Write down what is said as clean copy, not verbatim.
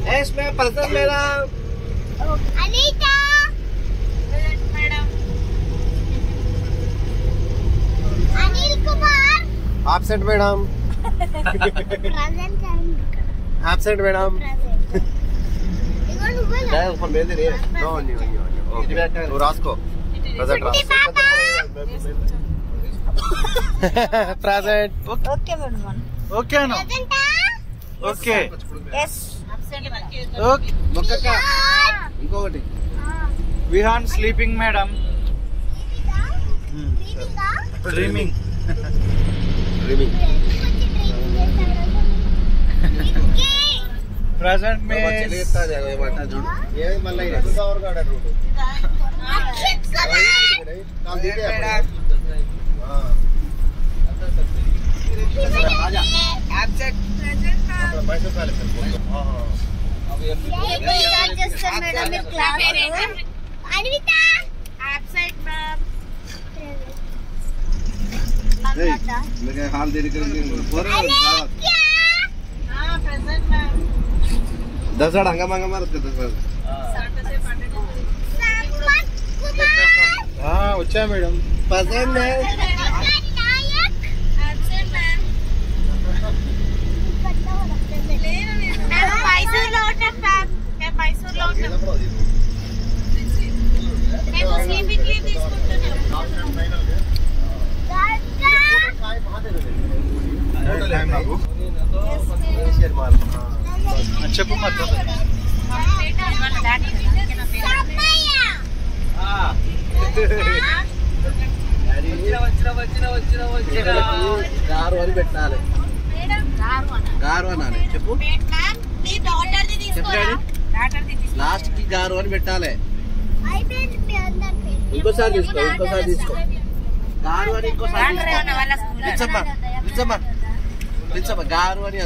yes ma'am Prasanna madam Anita madam Anil Kumar absent madam absent madam ऊपर भेज दे नो नो रास्को present present okay madam okay అన్న ఓకే यस ఓకే మొక్కక ఇంకొకటి Vihaan sleeping madam dreaming dreaming present మే చెలిస్తా జాగో ఏమంటా చూడు ఏ మళ్ళీ కవర్ గాడ రూట్ కాల్ దిగే हां आजा एब्सेंट प्रेजेंट मैसेज वाले हां अब ये राजस्थान मैडम मेरे क्लास अनीता एब्सेंट मैम नहीं मेरे हाल दे कर हां प्रेजेंट मैम 10 जण हंगामा मारत का 10 हां వచ్చా మేడం पसंद है చెప్పు మాత్రం గారు అని పెట్టాలి గారు అనాలి చెప్పు లాస్ట్ కి గారు అని పెట్టాలి ఇంకోసారి తీసుకో గారు అని ఇంకోసారి తీసుకో గారు అని